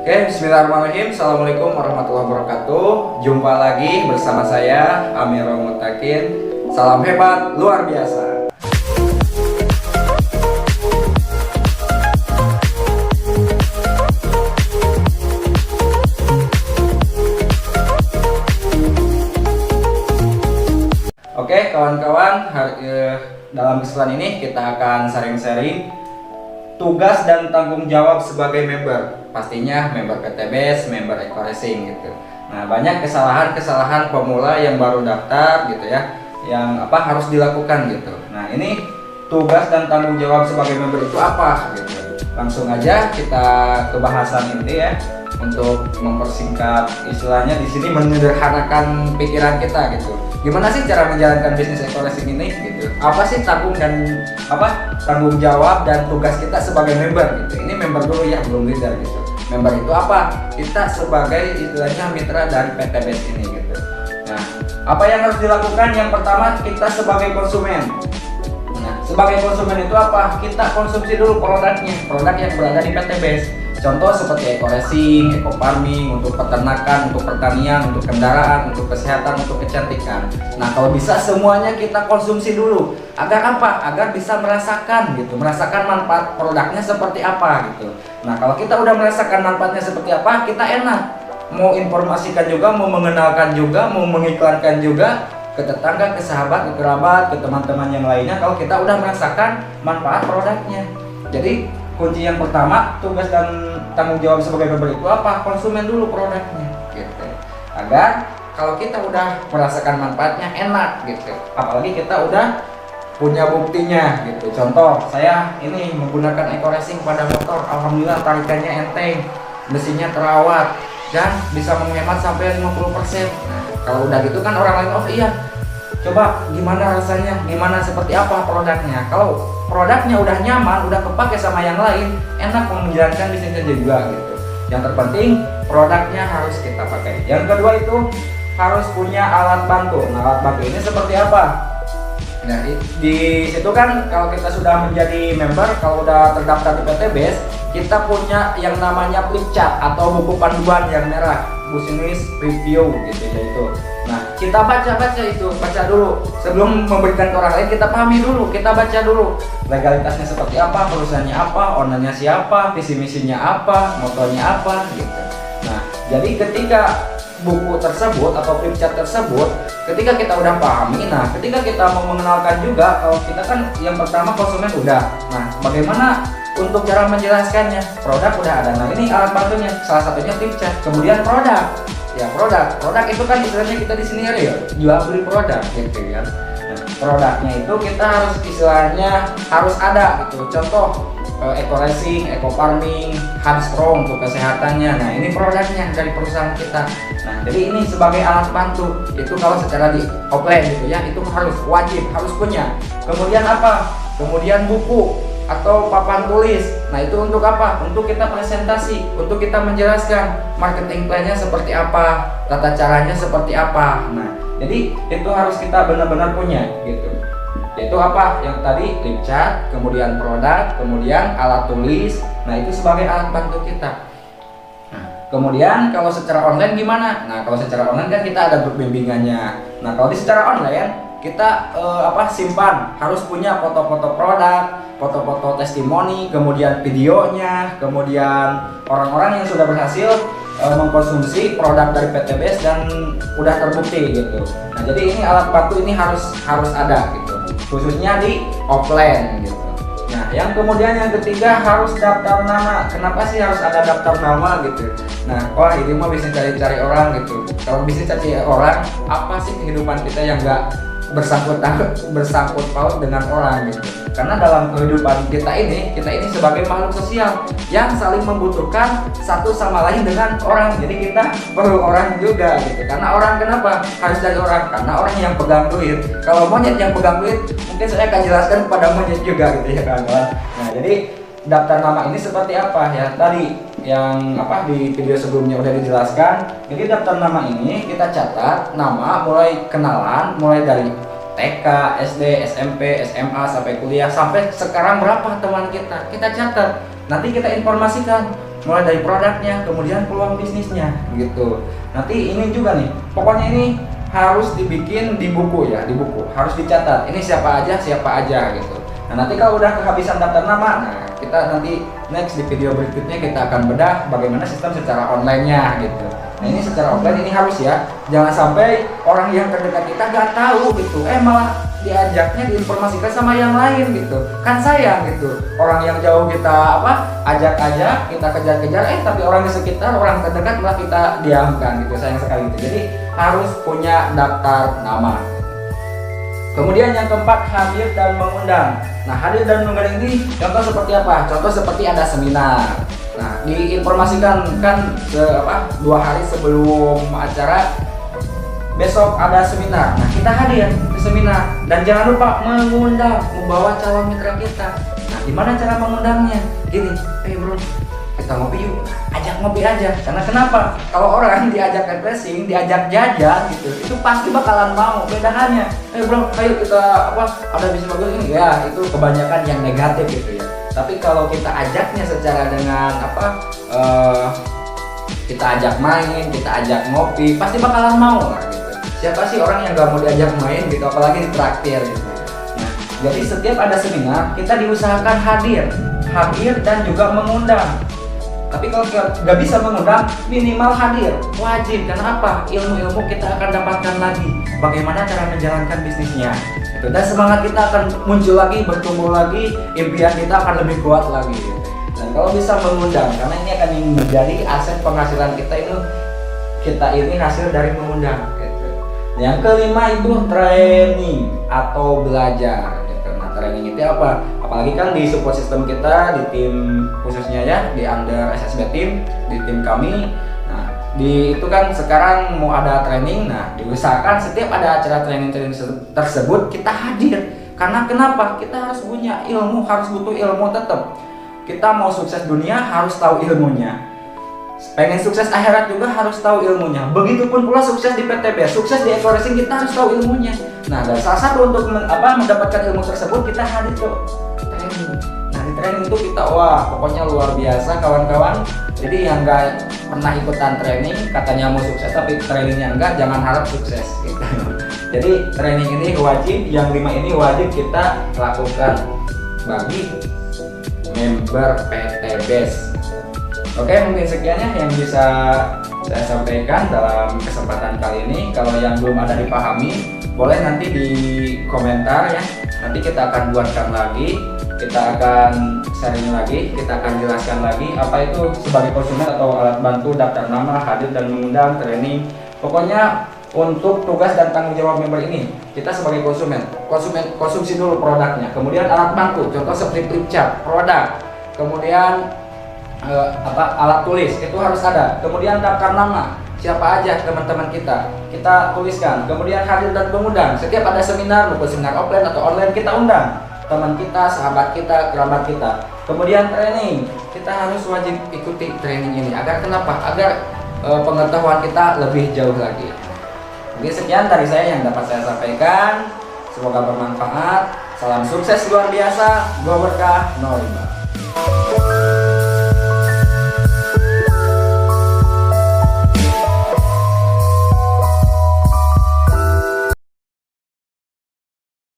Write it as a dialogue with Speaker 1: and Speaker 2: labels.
Speaker 1: Oke, bismillahirrahmanirrahim. Assalamualaikum warahmatullahi wabarakatuh. Jumpa lagi bersama saya Amirul Mutakin. Salam hebat luar biasa. Oke kawan-kawan, dalam kesempatan ini kita akan sharing-sharing tugas dan tanggung jawab sebagai member. Pastinya member PTBS, member Eko Racing gitu. Nah, banyak kesalahan-kesalahan pemula yang baru daftar gitu ya, yang harus dilakukan gitu. Nah, ini tugas dan tanggung jawab sebagai member itu apa gitu. Langsung aja kita ke bahasan ini ya, untuk mempersingkat istilahnya di sini, menyederhanakan pikiran kita gitu. Gimana sih cara menjalankan bisnis Eko Racing ini gitu? Apa sih tanggung jawab dan tugas kita sebagai member gitu? Ini member dulu ya, belum leader gitu. Member itu apa? Kita sebagai istilahnya mitra dari PTBS ini gitu. Nah, apa yang harus dilakukan? Yang pertama, kita sebagai konsumen. Nah, sebagai konsumen itu apa? Kita konsumsi dulu produknya, produk yang berada di PTBS. Contoh seperti Eko Racing, Eko Farming, untuk peternakan, untuk pertanian, untuk kendaraan, untuk kesehatan, untuk kecantikan. Nah, kalau bisa semuanya kita konsumsi dulu. Agar apa? Agar bisa merasakan gitu, merasakan manfaat produknya seperti apa gitu. Nah, kalau kita udah merasakan manfaatnya seperti apa, kita enak mau informasikan juga, mau mengenalkan juga, mau mengiklankan juga ke tetangga, ke sahabat, ke kerabat, ke teman-teman yang lainnya. Kalau kita udah merasakan manfaat produknya. Jadi kunci yang pertama, tugas dan tanggung jawab sebagai member itu apa? Konsumen dulu produknya gitu. Agar kalau kita udah merasakan manfaatnya enak gitu. Apalagi kita udah punya buktinya gitu. Contoh, saya ini menggunakan Eko Racing pada motor, alhamdulillah tarikannya enteng, mesinnya terawat dan bisa menghemat sampai 50%. Nah, kalau udah gitu kan orang lain, oh iya, coba gimana rasanya, gimana seperti apa produknya. Kalau produknya udah nyaman, udah kepake sama yang lain, enak menjalankan bisnisnya juga gitu. Yang terpenting produknya harus kita pakai. Yang kedua itu harus punya alat bantu. Nah, alat bantu ini seperti apa? Nah, di situ kan kalau kita sudah menjadi member, kalau udah terdaftar di PTBS, kita punya yang namanya flip chart atau buku panduan yang merah, business review gitu ya itu. Nah, kita baca itu, baca dulu sebelum memberikan ke orang lain. Kita pahami dulu, kita baca dulu legalitasnya seperti apa, perusahaannya apa, ownernya siapa, visi misinya apa, motonya apa gitu. Nah, jadi ketika buku tersebut atau flip chart tersebut, ketika kita udah pahami, nah ketika kita mau mengenalkan juga, kalau kita kan yang pertama konsumen udah. Nah, bagaimana untuk cara menjelaskannya? Produk udah ada. Nah, ini alat bantunya, salah satunya flip chart. Kemudian produk. Ya, produk itu kan istilahnya kita di sini ya, jual beli produk gitu kan. Nah, produknya itu kita harus istilahnya harus ada gitu. Contoh Eko Racing, Eko Farming, Hans Pro untuk kesehatannya. Nah, ini produknya dari perusahaan kita. Nah, jadi ini sebagai alat bantu. Itu kalau secara di offline gitu ya, itu harus wajib, harus punya. Kemudian apa? Kemudian buku atau papan tulis. Nah, itu untuk apa? Untuk kita presentasi, untuk kita menjelaskan marketing plan-nya seperti apa, tata caranya seperti apa. Nah, jadi itu harus kita benar-benar punya gitu. Itu apa? Yang tadi flip chart, kemudian produk, kemudian alat tulis. Nah, itu sebagai alat bantu kita. Nah, kemudian kalau secara online gimana? Nah, kalau secara online kan kita ada grup bimbingannya. Nah, kalau di secara online kita simpan, harus punya foto-foto produk, foto-foto testimoni, kemudian videonya, kemudian orang-orang yang sudah berhasil mengkonsumsi produk dari PTBS dan udah terbukti gitu. Nah, jadi ini alat bantu ini harus ada gitu, khususnya di offline gitu. Nah, yang kemudian yang ketiga harus daftar nama. Kenapa sih harus ada daftar nama gitu? Nah, wah ini mah bisnis cari-cari orang gitu. Kalau bisnis cari orang, apa sih kehidupan kita yang enggak bersangkut paut dengan orang gitu. Karena dalam kehidupan kita ini sebagai makhluk sosial yang saling membutuhkan satu sama lain dengan orang. Jadi kita perlu orang juga gitu. Karena orang kenapa harus dari orang? Karena orang yang pegang duit. Kalau monyet yang pegang duit, mungkin saya akan jelaskan kepada monyet juga gitu ya kawan-kawan. Nah, jadi daftar nama ini seperti apa ya? Tadi yang di video sebelumnya udah dijelaskan. Jadi daftar nama ini kita catat nama mulai kenalan, mulai dari TK, SD, SMP, SMA sampai kuliah, sampai sekarang berapa teman kita catat. Nanti kita informasikan mulai dari produknya, kemudian peluang bisnisnya gitu. Nanti ini juga nih, pokoknya ini harus dibikin di buku ya, di buku harus dicatat. Ini siapa aja gitu. Nah nanti kalau udah kehabisan daftar nama, nah kita nanti next di video berikutnya kita akan bedah bagaimana sistem secara online-nya gitu. Nah ini secara offline ini harus ya, jangan sampai orang yang terdekat kita nggak tahu gitu, malah diajaknya diinformasikan sama yang lain gitu, kan sayang gitu. Orang yang jauh kita ajak kita kejar-kejar, tapi orang di sekitar, orang terdekat malah kita diamkan gitu, sayang sekali gitu. Jadi harus punya daftar nama. Kemudian yang keempat, hadir dan mengundang. Nah hadir dan mengundang ini contoh seperti apa? Contoh seperti ada seminar. Nah diinformasikan kan 2 hari sebelum acara, besok ada seminar. Nah kita hadir ke seminar dan jangan lupa mengundang, membawa calon mitra kita. Nah gimana cara mengundangnya? Gini, bro, kita ngopi yuk, ajak ngopi aja. Karena kenapa? Kalau orang diajak refreshing, diajak jajan gitu, itu pasti bakalan mau. Bedaannya, bro, ayo kita ada bisnis bagus ini ya, itu kebanyakan yang negatif gitu ya. Tapi kalau kita ajaknya secara dengan kita ajak main, kita ajak ngopi, pasti bakalan mau lah gitu. Siapa sih orang yang gak mau diajak main gitu, apalagi ditraktir gitu. Nah, jadi setiap ada seminar kita diusahakan hadir dan juga mengundang. Tapi kalau nggak bisa mengundang, minimal hadir, wajib. Karena apa? Ilmu-ilmu kita akan dapatkan lagi. Bagaimana cara menjalankan bisnisnya. Gitu. Dan semangat kita akan muncul lagi, bertumbuh lagi, impian kita akan lebih kuat lagi. Gitu. Dan kalau bisa mengundang, karena ini akan menjadi aset penghasilan kita ini hasil dari mengundang. Gitu. Yang kelima itu training atau belajar. Gitu. Nah training itu apa? Apalagi kan di support system kita, di tim khususnya ya, di under SSB team, di tim kami. Nah, itu kan sekarang mau ada training. Nah, diusahakan setiap ada acara training tersebut kita hadir. Karena kenapa? Kita harus punya ilmu, harus butuh ilmu tetap. Kita mau sukses dunia harus tahu ilmunya. Pengen sukses akhirat juga harus tahu ilmunya. Begitupun pula sukses di PTB, sukses di Eco-Racing kita harus tahu ilmunya. Nah, dan salah satu untuk mendapatkan ilmu tersebut kita hadir ke training. Nah, di training itu kita pokoknya luar biasa kawan-kawan. Jadi yang nggak pernah ikutan training katanya mau sukses tapi trainingnya enggak, jangan harap sukses gitu. Jadi training ini wajib, yang 5 ini wajib kita lakukan bagi member PTBes. Oke, mungkin sekiannya yang bisa saya sampaikan dalam kesempatan kali ini. Kalau yang belum ada dipahami, boleh nanti di komentar ya. Nanti kita akan buatkan lagi, kita akan sharing lagi, kita akan jelaskan lagi apa itu sebagai konsumen atau alat bantu daftar nama, hadir dan mengundang, training. Pokoknya untuk tugas dan tanggung jawab member ini, kita sebagai konsumen konsumsi dulu produknya. Kemudian alat bantu, contoh seperti flip chart, produk. Kemudian alat tulis itu harus ada. Kemudian daftar nama, siapa aja teman-teman kita tuliskan. Kemudian hadir dan mengundang, setiap ada seminar, maupun seminar offline atau online kita undang teman kita, sahabat kita, kerabat kita. Kemudian training, kita harus wajib ikuti training ini. Agar kenapa? Agar pengetahuan kita lebih jauh lagi. Jadi sekian dari saya yang dapat saya sampaikan. Semoga bermanfaat. Salam sukses luar biasa, dua berkah, no riba.